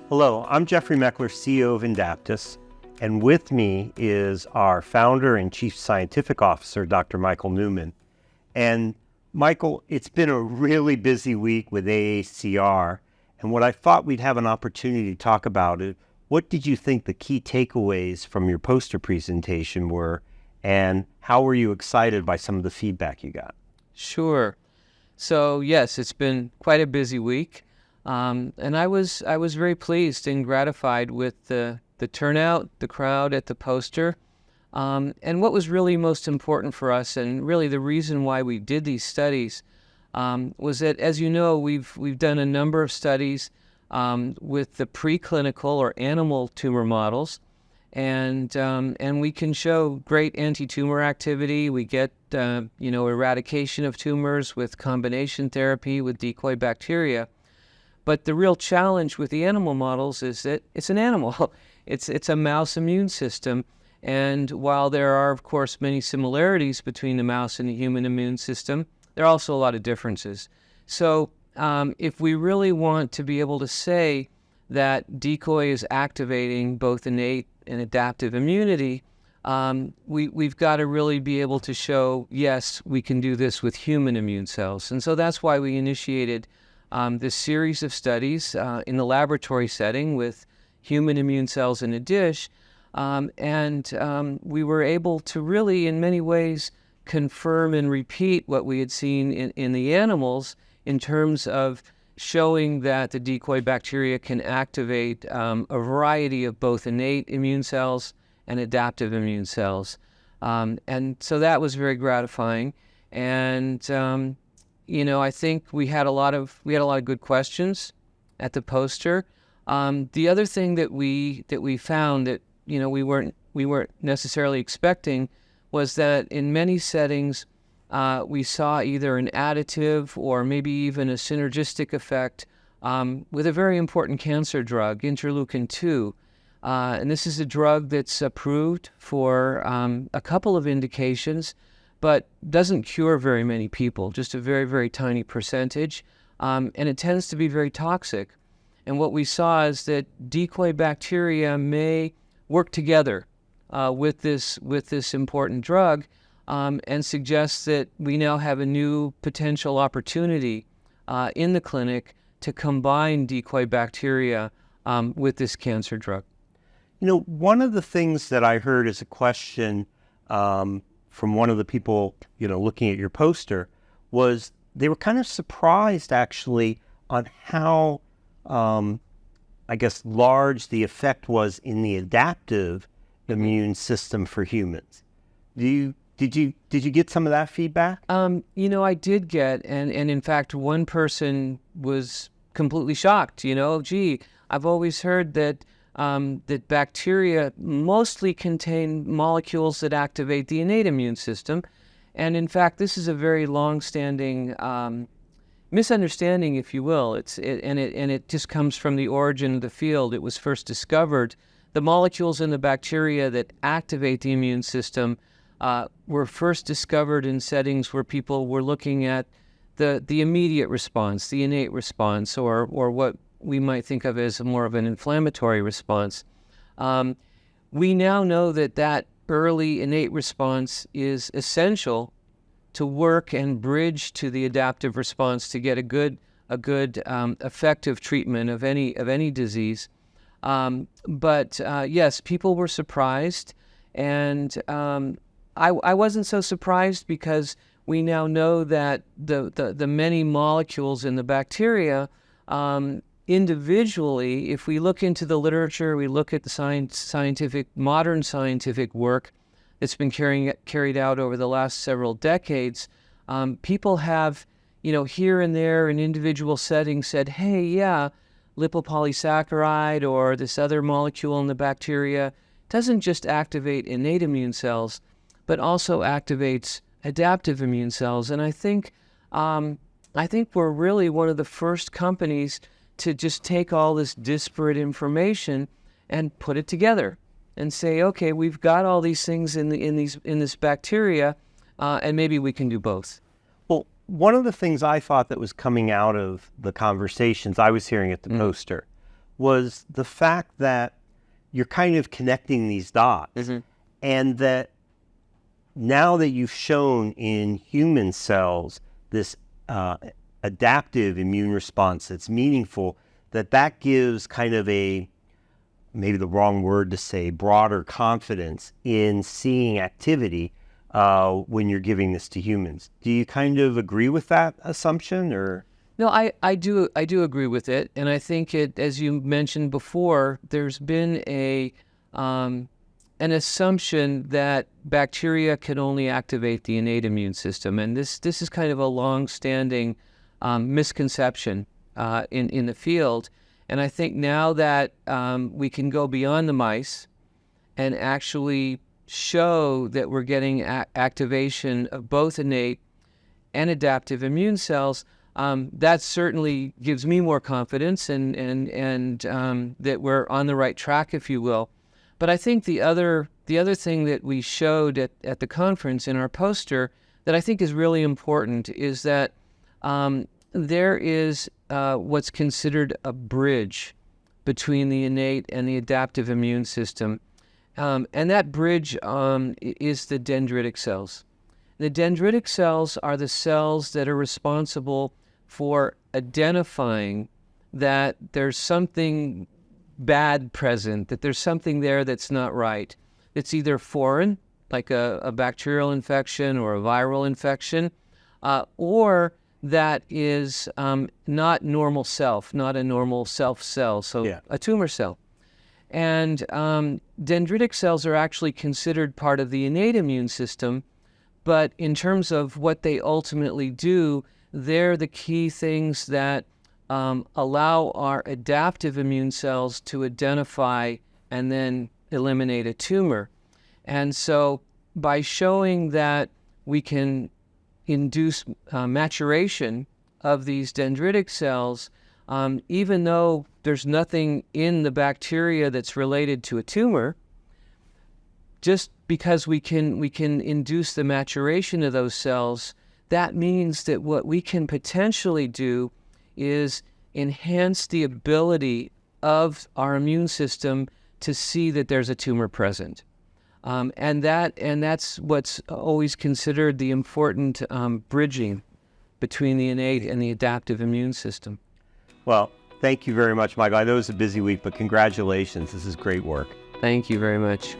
Hello, I'm Jeffrey Meckler, CEO of Indaptus, and with me is our founder and chief scientific officer, Dr. Michael Newman. And Michael, it's been a really busy week with AACR, and what I thought we'd have an opportunity to talk about is, what did you think the key takeaways from your poster presentation were, and how were you excited by some of the feedback you got? Sure. So yes, it's been quite a busy week. And I was very pleased and gratified with the turnout, the crowd at the poster. And what was really most important for us, and really the reason why we did these studies, was that, as you know, we've done a number of studies with the preclinical or animal tumor models, and we can show great anti-tumor activity. We get eradication of tumors with combination therapy with decoy bacteria. But the real challenge with the animal models is that it's an animal. It's a mouse immune system. And while there are, of course, many similarities between the mouse and the human immune system, there are also a lot of differences. So if we really want to be able to say that decoy is activating both innate and adaptive immunity, we've got to really be able to show, yes, we can do this with human immune cells. And so that's why we initiated this series of studies in the laboratory setting with human immune cells in a dish, and we were able to really, in many ways, confirm and repeat what we had seen in the animals in terms of showing that the decoy bacteria can activate a variety of both innate immune cells and adaptive immune cells. And so that was very gratifying. And I think we had a lot of good questions at the poster. The other thing that we found that we weren't necessarily expecting was that in many settings we saw either an additive or maybe even a synergistic effect with a very important cancer drug, Interleukin 2. And this is a drug that's approved for a couple of indications, but doesn't cure very many people, just a very, very tiny percentage, and it tends to be very toxic. And what we saw is that decoy bacteria may work together with this important drug, and suggests that we now have a new potential opportunity in the clinic to combine decoy bacteria with this cancer drug. One of the things that I heard as a question from one of the people, looking at your poster, was they were kind of surprised, actually, on how, large the effect was in the adaptive immune system for humans. Did you get some of that feedback? I did get, and in fact, one person was completely shocked. I've always heard that that bacteria mostly contain molecules that activate the innate immune system. And in fact, this is a very long-standing misunderstanding, if you will. It just comes from the origin of the field. It was first discovered. The molecules in the bacteria that activate the immune system were first discovered in settings where people were looking at the immediate response, the innate response, or what we might think of as more of an inflammatory response. We now know that early innate response is essential to work and bridge to the adaptive response to get a good effective treatment of any disease. But yes, people were surprised, and I wasn't so surprised because we now know that the many molecules in the bacteria individually, if we look into the literature, we look at the modern scientific work that's been carried out over the last several decades, people have, here and there in individual settings said, hey, yeah, lipopolysaccharide or this other molecule in the bacteria doesn't just activate innate immune cells, but also activates adaptive immune cells. And I think we're really one of the first companies to just take all this disparate information and put it together and say, okay, we've got all these things in this bacteria, and maybe we can do both. Well, one of the things I thought that was coming out of the conversations I was hearing at the poster was the fact that you're kind of connecting these dots, and that now that you've shown in human cells this adaptive immune response that's meaningful, that gives kind of a, maybe the wrong word to say, broader confidence in seeing activity when you're giving this to humans. Do you kind of agree with that assumption, or? No, I do agree with it, and I think it, as you mentioned before, there's been an assumption that bacteria can only activate the innate immune system, and this is kind of a long-standing misconception in the field. And I think now that we can go beyond the mice and actually show that we're getting activation of both innate and adaptive immune cells, that certainly gives me more confidence and that we're on the right track, if you will. But I think the other thing that we showed at the conference in our poster that I think is really important is that there is what's considered a bridge between the innate and the adaptive immune system. And that bridge is the dendritic cells. The dendritic cells are the cells that are responsible for identifying that there's something bad present, that there's something there that's not right. It's either foreign, like a bacterial infection or a viral infection, or that is not normal self, not a normal self cell, so a tumor cell. And dendritic cells are actually considered part of the innate immune system, but in terms of what they ultimately do, they're the key things that allow our adaptive immune cells to identify and then eliminate a tumor. And so by showing that we can induce maturation of these dendritic cells, even though there's nothing in the bacteria that's related to a tumor, just because we can induce the maturation of those cells, that means that what we can potentially do is enhance the ability of our immune system to see that there's a tumor present. And that's what's always considered the important bridging between the innate and the adaptive immune system. Well, thank you very much, Michael. I know it's a busy week, but congratulations. This is great work. Thank you very much.